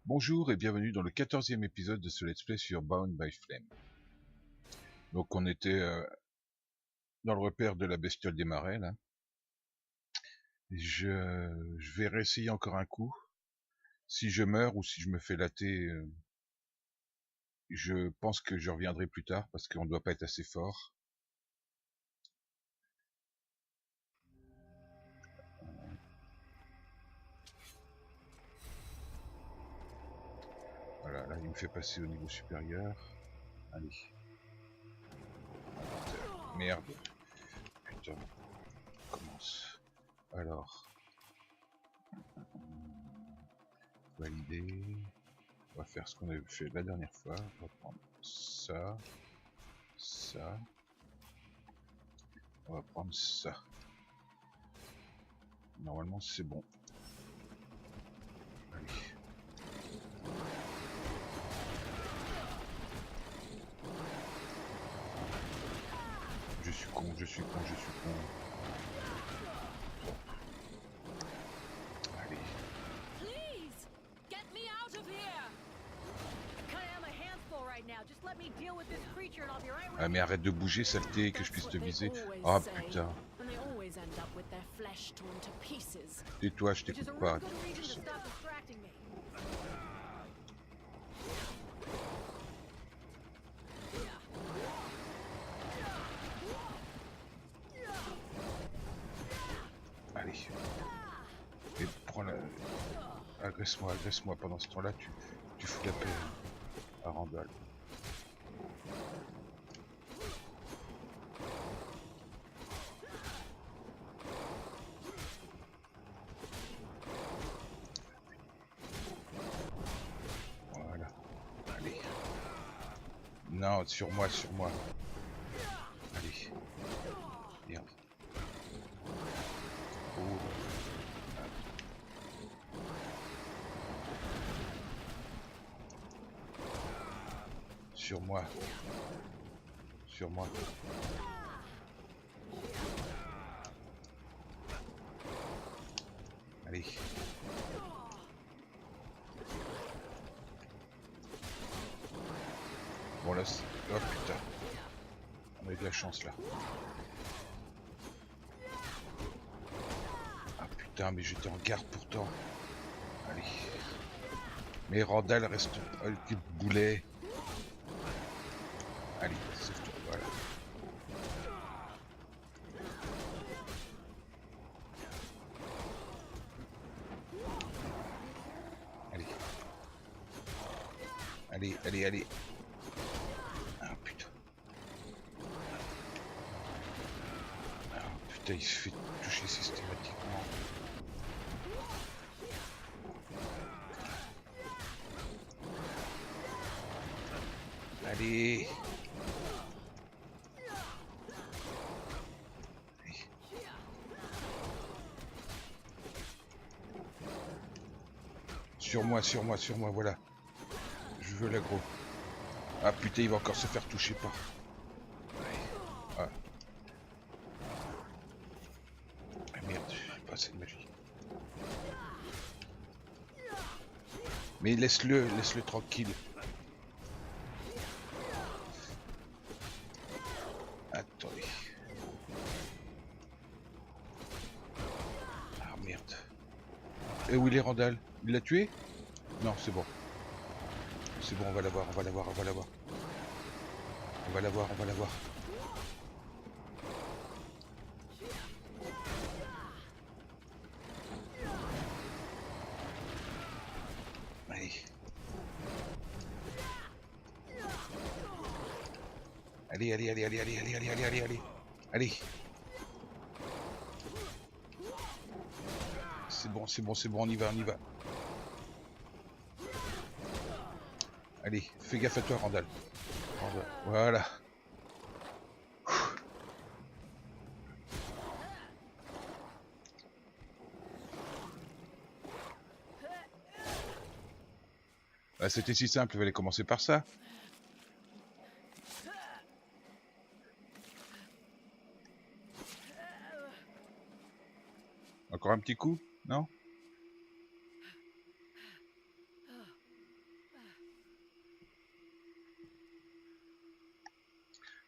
Bonjour et bienvenue dans le 14e épisode de ce let's play sur Bound by Flame. Donc on était dans le repère de la bestiole des marais là. Je vais réessayer encore un coup. Si je meurs ou si je me fais latter, je pense que je reviendrai plus tard parce qu'on ne doit pas être assez fort. Voilà, là il me fait passer au niveau supérieur. Allez. Merde. Putain. On commence. Alors. Valider. On va faire ce qu'on avait fait la dernière fois. On va prendre ça. Ça. On va prendre ça. Normalement c'est bon. Allez. Je suis con. Allez. Ah mais arrête de bouger, saleté, que je puisse te viser. Ah putain. Tais-toi, je t'écoute pas. Allez. Et prends la... Agresse-moi. Pendant ce temps-là, tu fous la paix à Randall. Voilà. Allez. Non, sur moi. Allez. Merde. Oh. Sur moi. Allez. Bon là, oh putain. On a eu de la chance là. Ah putain, mais j'étais en garde pourtant. Allez. Mais Randall reste avec le boulet. Allez, sauve-toi, voilà. Allez. Ah putain. Ah putain, il se fait toucher systématiquement. Allez. Sur moi, voilà. Je veux l'aggro. Ah putain, il va encore se faire toucher par... Ah. Ah merde, j'ai pas assez de magie. Mais laisse-le tranquille. Attendez. Ah merde. Et où il est Randall? Il l'a tué? Non, c'est bon. C'est bon, on va l'avoir. Allez. C'est bon, on y va. Allez, fais gaffe à toi, Randall. Voilà. Bah, c'était si simple, il fallait commencer par ça. Encore un petit coup? Non?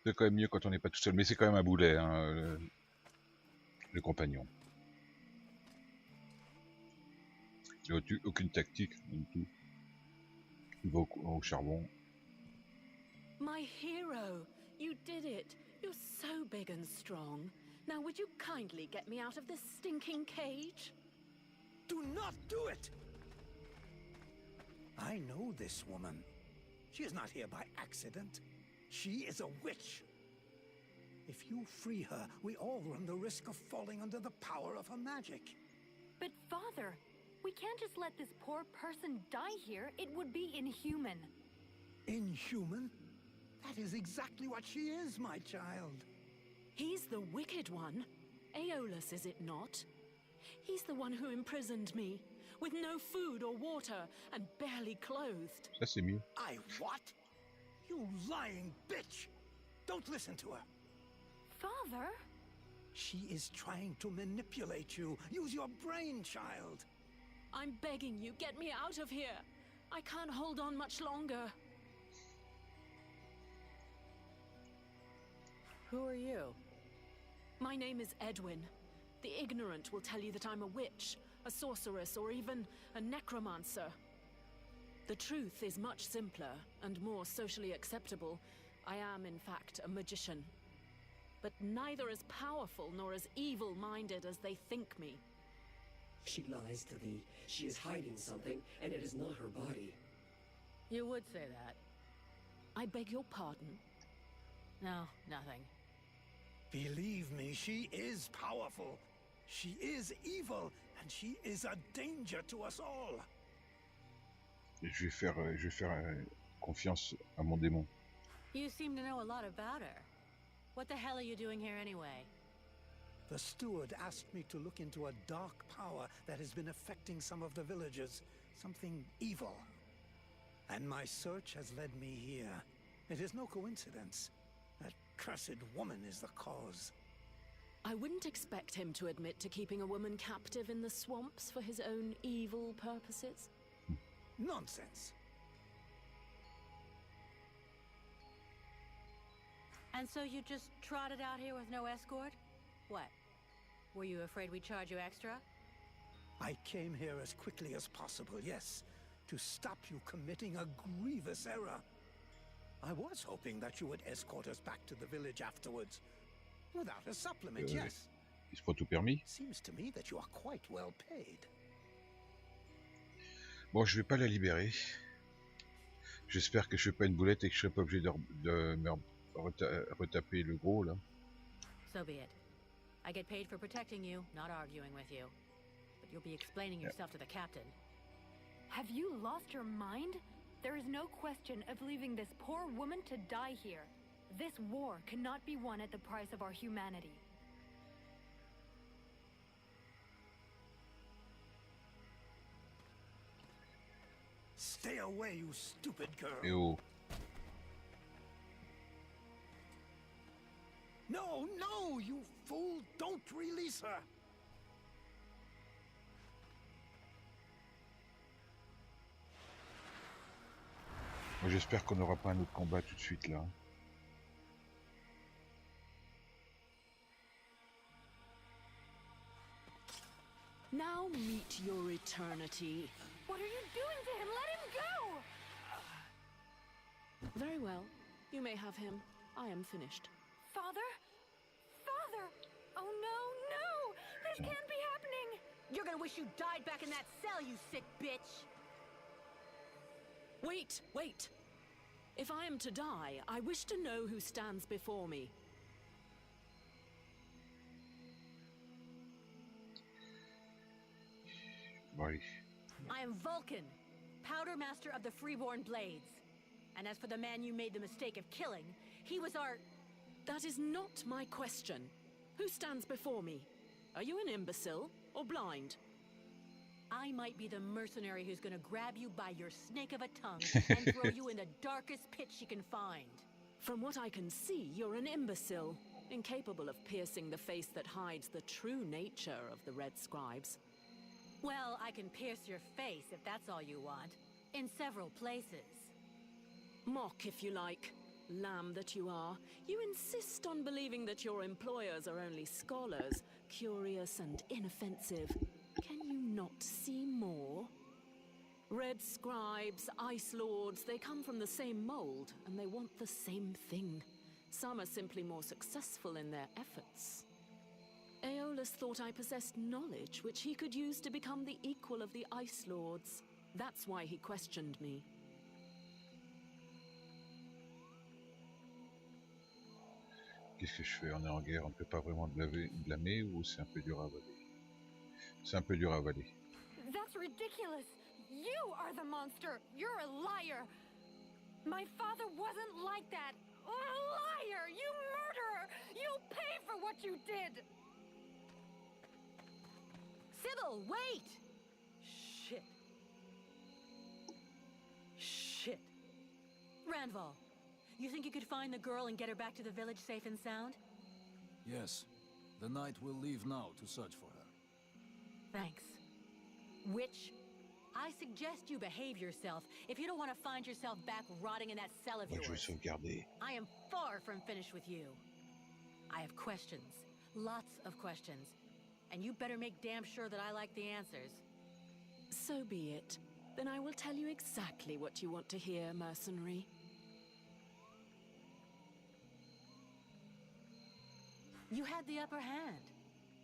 C'est quand même mieux quand on n'est pas tout seul, mais c'est quand même un boulet, hein, le compagnon. Il n'a aucune tactique, du tout. Il va au charbon. My hero, you did it. You're so big and strong. Now would you kindly get me out of this stinking cage? Do not do it! I know this woman. She is not here by accident. She is a witch. If you free her, we all run the risk of falling under the power of her magic. But Father, we can't just let this poor person die here. It would be inhuman. Inhuman? That is exactly what she is, my child. He's the wicked one. Éolas, is it not? He's the one who imprisoned me, with no food or water, and barely clothed. Ça, c'est mieux. I what? You lying bitch! Don't listen to her. Father? She is trying to manipulate you. Use your brain, child. I'm begging you, get me out of here. I can't hold on much longer. Who are you? My name is Edwin. The ignorant will tell you that I'm a witch, a sorceress, or even a necromancer. The truth is much simpler and more socially acceptable. I am, in fact, a magician. But neither as powerful nor as evil-minded as they think me. She lies to thee. She is hiding something, and it is not her body. You would say that. I beg your pardon. No, nothing. Believe me, she is powerful. She is evil, and she is a danger to us all. Je vais faire confiance à mon démon. You seem to know a lot about her. What the hell are you doing here anyway? The steward asked me to look into a dark power that has been affecting some of the villagers. Something evil. And my search has led me here. It is no coincidence. That cursed woman is the cause. I wouldn't expect him to admit to keeping a woman captive in the swamps for his own evil purposes. Nonsense. And so you just trotted out here with no escort? What? Were you afraid we'd charge you extra? I came here as quickly as possible, yes, to stop you committing a grievous error. I was hoping that you would escort us back to the village afterwards. Without a supplement, yes. Il se prend tout permis. Seems to me that you are quite well paid. Bon, je vais pas la libérer. J'espère que je fais pas une boulette et que je serai pas obligé de me retaper le gros là. So be it. I get paid for protecting you, not arguing with you. But you'll be explaining yourself to the captain. Have you lost your mind? There is no question of leaving this poor woman to die here. This war cannot be won at the price of our humanity. Stay away, you stupid girl. Et oh. No, no, you fool! Don't release her! J'espère qu'on n'aura pas un autre combat tout de suite là. Now meet your eternity. What are you doing to him? Let him go! Very well. You may have him. I am finished. Father? Father! Oh no, no! This can't be happening! You're gonna wish you died back in that cell, you sick bitch! Wait, wait! If I am to die, I wish to know who stands before me. Bon, I am Vulcan, Powder Master of the Freeborn Blades. And as for the man you made the mistake of killing, he was our... That is not my question. Who stands before me? Are you an imbecile or blind? I might be the mercenary who's gonna grab you by your snake of a tongue and throw you in the darkest pit she can find. From what I can see, you're an imbecile, incapable of piercing the face that hides the true nature of the Red Scribes. Well, I can pierce your face if that's all you want. In several places. Mock if you like. lamb that you are. You insist on believing that your employers are only scholars, curious and inoffensive. Can you not see more? Red scribes, ice lords, they come from the same mold, and they want the same thing. Some are simply more successful in their efforts. Éolas thought I possessed knowledge which he could use to become the equal of the ice lords. That's why he questioned me. Qu'est-ce que je fais? On est en guerre, on ne peut pas vraiment blâmer ou c'est un peu dur à avaler? C'est un peu dur à avaler. That's ridiculous! You are the monster! You're a liar! My father wasn't like that! A liar! You murderer! You'll pay for what you did! Sybil, wait! Shit. Shit. Randval, you think you could find the girl and get her back to the village safe and sound? Yes. The knight will leave now to search for her. Thanks. Witch, I suggest you behave yourself if you don't want to find yourself back rotting in that cell of Moi, je vais yours. sauvegarder. I am far from finished with you. I have questions. Lots of questions. And you better make damn sure that I like the answers. So be it. Then I will tell you exactly what you want to hear, mercenary. You had the upper hand.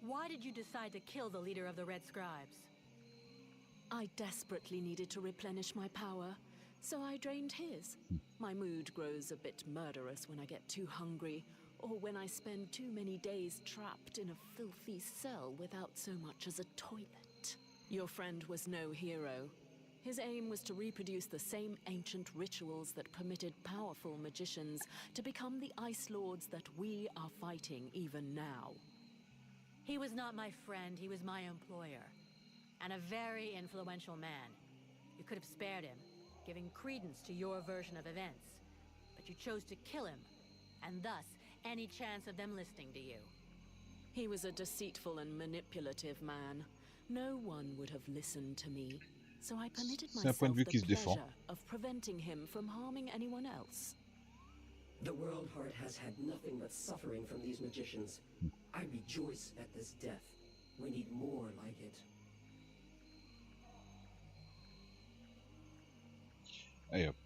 Why did you decide to kill the leader of the Red Scribes? I desperately needed to replenish my power, so I drained his. My mood grows a bit murderous when I get too hungry, or when I spend too many days trapped in a filthy cell without so much as a toilet. Your friend was no hero. His aim was to reproduce the same ancient rituals that permitted powerful magicians to become the Ice Lords that we are fighting even now. He was not my friend, he was my employer. And a very influential man. You could have spared him, giving credence to your version of events. But you chose to kill him, and thus, any chance of them listening to you. He was a deceitful and manipulative man. No one would have listened to me, so I permitted C'est un point myself de vue the qui se défend. pleasure of preventing him from harming anyone else. The World Heart has had nothing but suffering from these magicians. I rejoice at this death. We need more like it. Allez hop.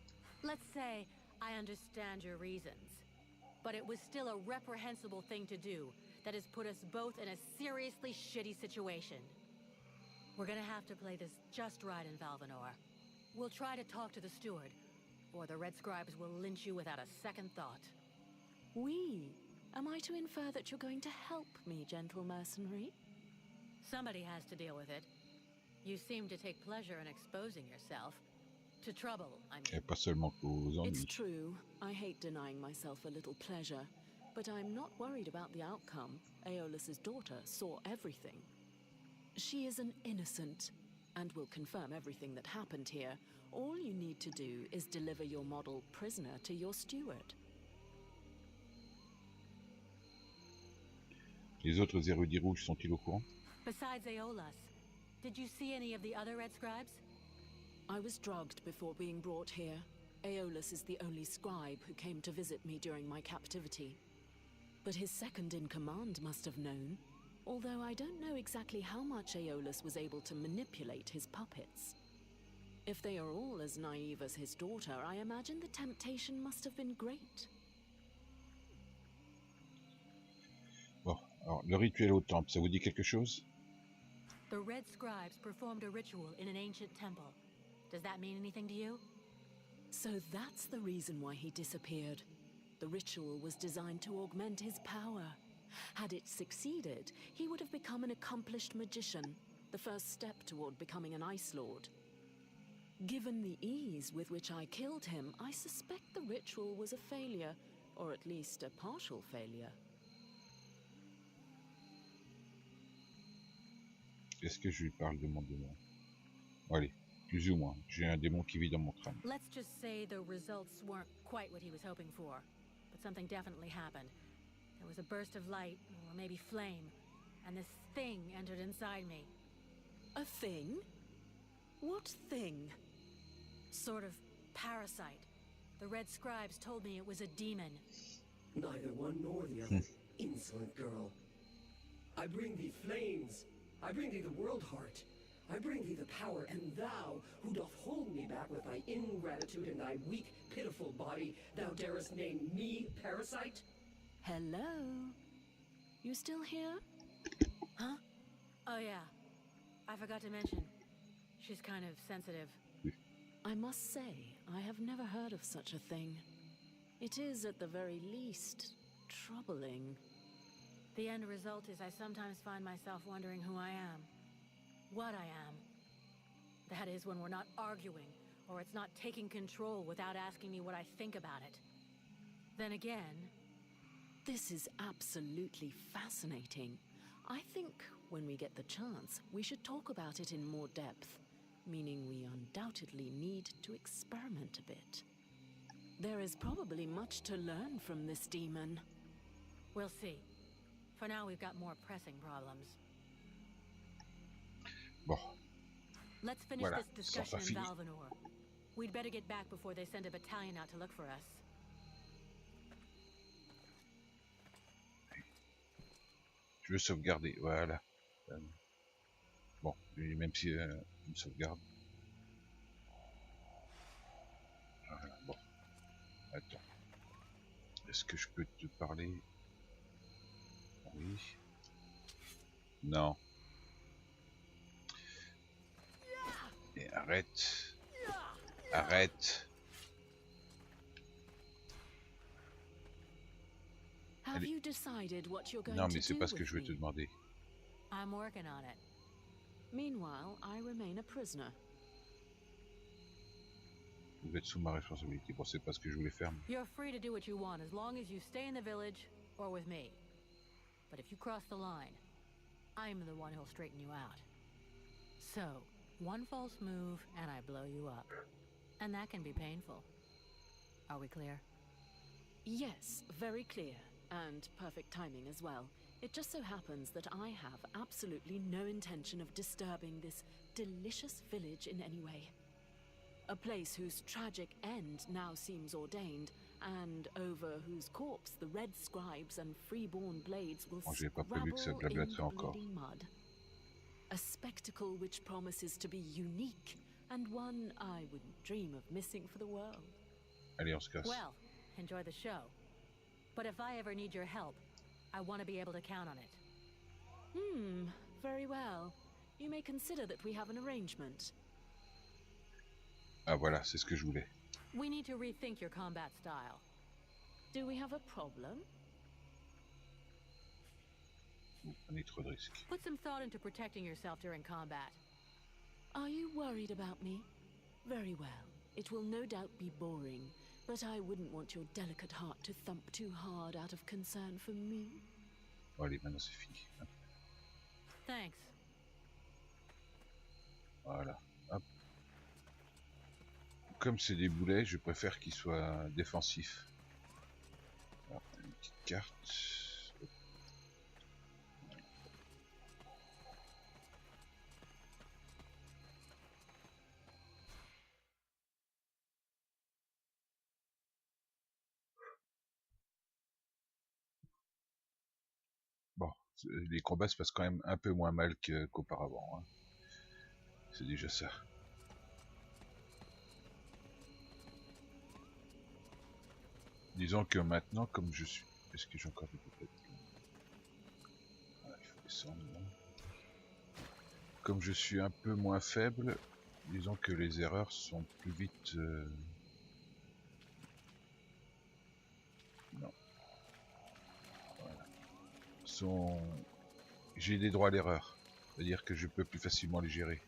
Let's say I understand your reasons, but it was still a reprehensible thing to do that has put us both in a seriously shitty situation. We're gonna have to play this just right in Valvanor. We'll try to talk to the steward, or the Red Scribes will lynch you without a second thought. We? Am I to infer that you're going to help me, gentle mercenary? Somebody has to deal with it. You seem to take pleasure in exposing yourself. To trouble, I Et mean. pas seulement qu'aux It's ennuis. true. I hate denying myself a little pleasure, but I'm not worried about the outcome. Éolas's daughter saw everything. She is an innocent, and will confirm everything that happened here. All you need to do is deliver your model prisoner to your steward. Les autres érudits rouges sont-ils au courant? Besides Éolas, did you see any of the other Red Scribes? I was drugged before being brought here. Éolas is the only scribe who came to visit me during my captivity. But his second-in-command must have known, although I don't know exactly how much Éolas was able to manipulate his puppets. If they are all as naive as his daughter, I imagine the temptation must have been great. Bon, alors le rituel au temple, ça vous dit quelque chose? The Red Scribes performed a ritual in an ancient temple. Does that mean anything to you? So that's the reason why he disappeared. The ritual was designed to augment his power. Had it succeeded, he would have become an accomplished magician, the first step toward becoming an Ice Lord. Given the ease with which I killed him, I suspect the ritual was a failure, or at least a partial failure. Est-ce que je lui parle de mon démon? Allez, plus ou moins. J'ai un démon qui vit dans mon crâne. Let's just say the results weren't quite what he was hoping for, but something definitely happened. There was a burst of light, or maybe flame, and this thing entered inside me. A thing? What thing? Sort of parasite. The red scribes told me it was a demon. Neither one nor the other, insolent girl. I bring thee flames. I bring thee the world heart. I bring thee the power, and thou, who doth hold me back with thy ingratitude and thy weak, pitiful body, thou darest name me parasite? Hello? You still here? Huh? Oh yeah. I forgot to mention. She's kind of sensitive. I must say, I have never heard of such a thing. It is, at the very least, troubling. The end result is I sometimes find myself wondering who I am. What I am. That is when we're not arguing, or it's not taking control without asking me what I think about it. Then again... This is absolutely fascinating. I think, when we get the chance, we should talk about it in more depth. Meaning we undoubtedly need to experiment a bit. There is probably much to learn from this demon. We'll see. For now, we've got more pressing problems. Bon. Let's finish Voilà, this discussion sans in pas fini. Valvanor. We'd better get back before they send a battalion out to look for us. Je veux sauvegarder, voilà. Bon, même si une sauvegarde. Voilà, bon. Attends. Est-ce que je peux te parler? Oui. Non. Et arrête. Arrête. Have you decided what you're going Non, to mais c'est do pas ce que with je vais me? te demander. I'm working on it. Meanwhile, I remain a prisoner. Vous êtes sous ma responsabilité. Bon, c'est pas ce que je voulais faire. Mais... You're free to do what you want as long as you stay in the village or with me. But if you cross the line, I'm the one who'll straighten you out. So, one false move and I blow you up. And that can be painful. Are we clear? Yes, very clear. And perfect timing as well. It just so happens that I have absolutely no intention of disturbing this delicious village in any way. A place whose tragic end now seems ordained, and over whose corpse the red scribes and freeborn blades will j'ai pas prévu que ça scrabble in blablaterait the encore. bloody mud. A spectacle which promises to be unique, and one I wouldn't dream of missing for the world. Allez, on se casse. Well, enjoy the show. But if I ever need your help, I want to be able to count on it. Very well. You may consider that we have an arrangement. Ah voilà, c'est ce que je voulais. We need to rethink your combat style. Do we have a problem? Vous prenez trop de risques. Put some thought into protecting yourself during combat. Are you worried about me? Very well. It will no doubt be boring, but I wouldn't want your delicate heart to thump too hard out of concern for me. Bon, allez, maintenant c'est fini. Thanks. Voilà. Hop. Comme c'est des boulets, je préfère qu'ils soient défensifs. Alors, une petite carte. Bon, les combats se passent quand même un peu moins mal qu'auparavant. Hein. C'est déjà ça. Disons que maintenant, comme je suis... Est-ce que j'ai encore des peut-être il faut descendre. Là. Comme je suis un peu moins faible, disons que les erreurs sont plus vite... Non. Voilà. J'ai des droits à l'erreur. C'est-à-dire que je peux plus facilement les gérer.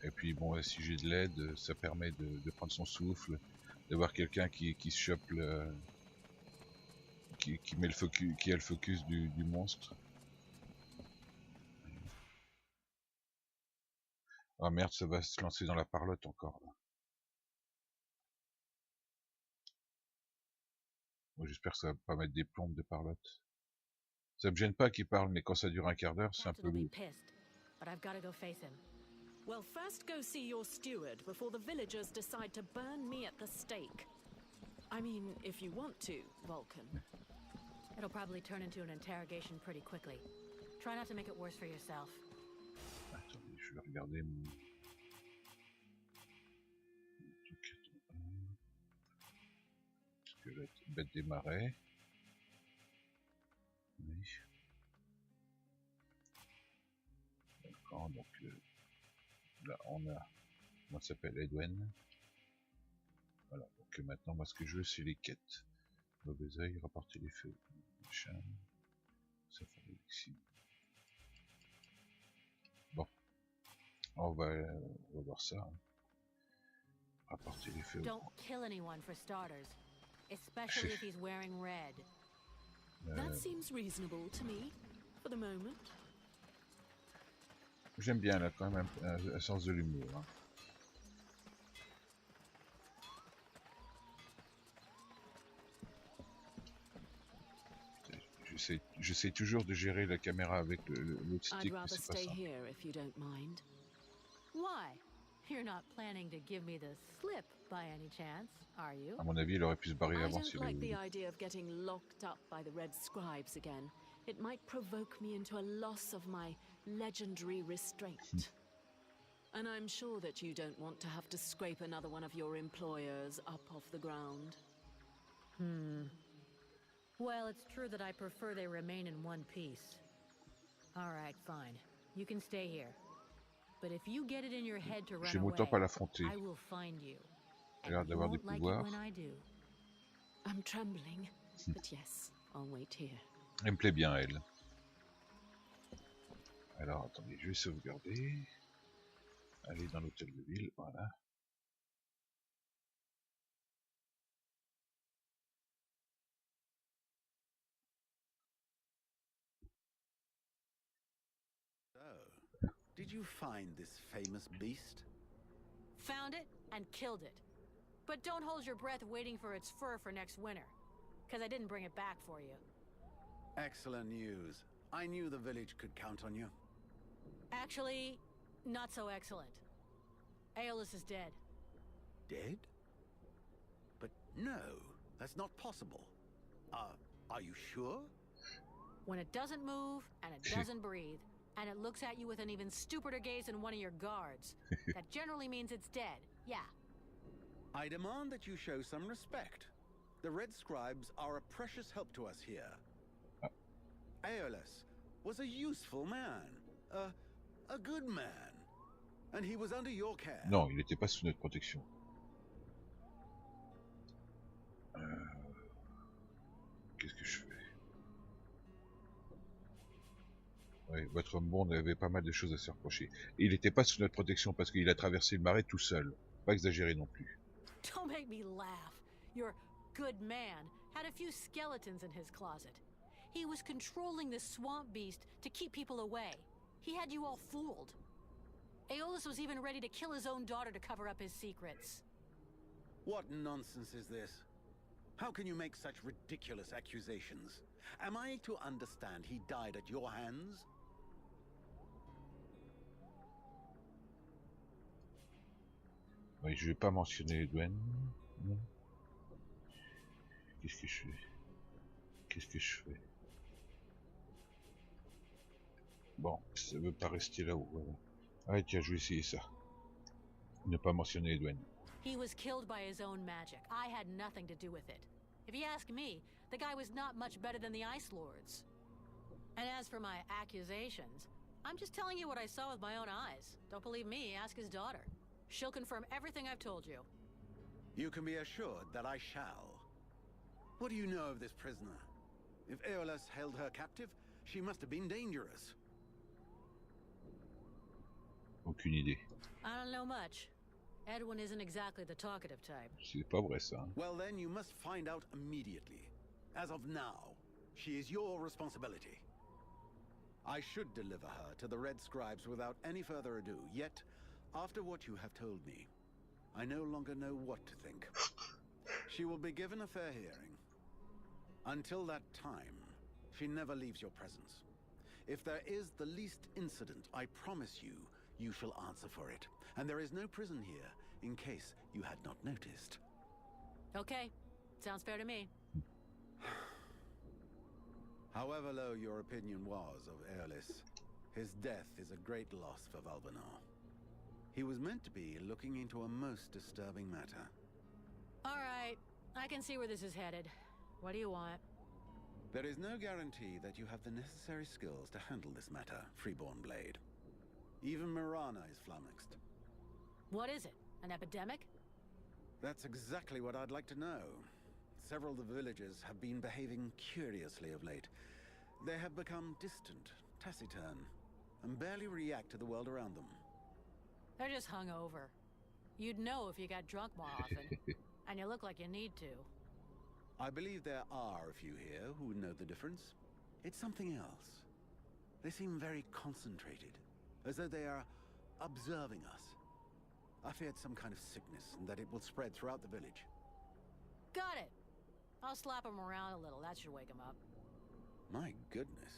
Et puis bon, si j'ai de l'aide, ça permet de prendre son souffle, d'avoir quelqu'un qui se chope le... Qui met le focus, qui a le focus du monstre. Ah merde, ça va se lancer dans la parlotte encore là. Bon, j'espère que ça va pas mettre des plombes de par l'autre. Ça me gêne pas qu'il parle, mais quand ça dure un quart d'heure, c'est un peu lourd. Well, first go see your steward before the villagers decide to burn me at the stake. I mean, if you want to, Vulcan. It'll probably turn into an interrogation pretty quickly. Try not to make it worse for yourself. Attendez, je vais regarder mon... Squelette, bête des marais. Oui. D'accord, donc là on a... Comment ça s'appelle, Edwin. Voilà, donc maintenant moi ce que je veux c'est les quêtes. Mauvais oeil, rapporter les feux. Machin. Ça fait ici. Bon. On va voir ça. Hein. Rapporter les feux. Don't kill anyone for starters, especially if he's wearing red. That seems reasonable to me, for the moment. J'aime bien là quand même un sens de l'humour. Hein. J'essaie toujours de gérer la caméra avec le stick, mais c'est pas ça. Why? You're not planning to give me the slip by any chance, are you? À mon avis, il aurait pu se barrer avant. I don't like the idea of getting locked up by the red scribes again. It might provoke me into a loss of my legendary restraint. And I'm sure that you don't want to have to scrape another one of your employers up off the ground. Well, it's true that I prefer they remain in one piece. All right, fine. You can stay here. But if you get it in your head to run away, I will find you. J'ai l'air d'avoir des pouvoirs. I'm trembling, but yes, I'll wait here. Elle me plaît bien, elle. Alors, attendez, je vais sauvegarder. Aller dans l'hôtel de ville, voilà. So, did you find this famous beast? Found it and killed it. But don't hold your breath waiting for its fur for next winter, because I didn't bring it back for you. Excellent news. I knew the village could count on you. Actually, not so excellent. Éolas is dead. Dead? But no, that's not possible. Are you sure? When it doesn't move, and it doesn't breathe, and it looks at you with an even stupider gaze than one of your guards, that generally means it's dead, yeah. I demand that you show some respect. The Red Scribes are a precious help to us here. Éolas was a useful man, a good man, and he was under your care. Non, il n'était pas sous notre protection. Qu'est-ce que je fais? Oui, votre monde avait pas mal de choses à se reprocher. Et il n'était pas sous notre protection parce qu'il a traversé le marais tout seul. Pas exagéré non plus. Don't make me laugh. Your good man had a few skeletons in his closet. He was controlling this swamp beast to keep people away. He had you all fooled. Éolas was even ready to kill his own daughter to cover up his secrets. What nonsense is this? How can you make such ridiculous accusations? Am I to understand he died at your hands? Oui, je vais pas mentionner Edwin. Qu'est-ce que je fais? Qu'est-ce que je fais? Bon, ça veut pas rester là-haut. Voilà. Ah tiens, je vais essayer ça. Ne pas mentionner Edwin. He was killed by his own magic. I had nothing to do with it. If you ask me, the guy was not much better than the Ice Lords. And as for my accusations, I'm just telling you what I saw with my own eyes. Don't believe me, ask his daughter. She'll confirm everything I've told you. You can be assured that I shall. What do you know of this prisoner? If Éolas held her captive, she must have been dangerous. Aucune idée. I don't know much. Edwin isn't exactly the talkative type. C'est pas vrai ça. Well then, you must find out immediately. As of now, she is your responsibility. I should deliver her to the Red Scribes without any further ado, yet, after what you have told me, I no longer know what to think. She will be given a fair hearing. Until that time, she never leaves your presence. If there is the least incident, I promise you, you shall answer for it. And there is no prison here, in case you had not noticed. Okay, sounds fair to me. However low your opinion was of Éolas, his death is a great loss for Valvanor. He was meant to be looking into a most disturbing matter. All right, I can see where this is headed. What do you want? There is no guarantee that you have the necessary skills to handle this matter, Freeborn Blade. Even Mirana is flummoxed. What is it? An epidemic? That's exactly what I'd like to know. Several of the villagers have been behaving curiously of late. They have become distant, taciturn, and barely react to the world around them. They're just hungover. You'd know if you got drunk more often. And you look like you need to. I believe there are a few here who would know the difference. It's something else. They seem very concentrated, as though they are observing us. I feared some kind of sickness and that it will spread throughout the village. Got it. I'll slap them around a little. That should wake them up. My goodness.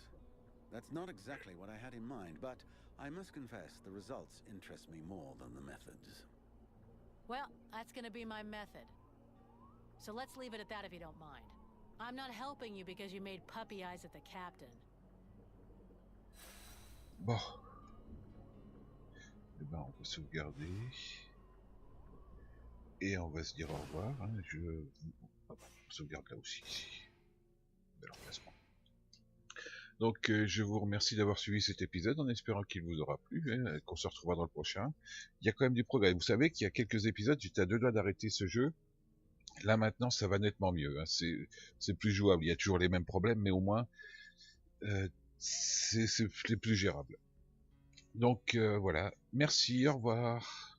That's not exactly what I had in mind, but I must confess the results interest me more than the methods. Well, that's gonna be my method. So let's leave it at that if you don't mind. I'm not helping you because you made puppy eyes at the captain. Bon. Eh ben, on va sauvegarder. Et on va se dire au revoir. Hein. On sauvegarde là aussi. Bel emplacement. Donc je vous remercie d'avoir suivi cet épisode en espérant qu'il vous aura plu, hein, qu'on se retrouvera dans le prochain. Il y a quand même du progrès. Vous savez qu'il y a quelques épisodes, j'étais à 2 doigts d'arrêter ce jeu. Là maintenant ça va nettement mieux, hein. C'est plus jouable, il y a toujours les mêmes problèmes, mais au moins c'est plus gérable. Donc voilà, merci, au revoir.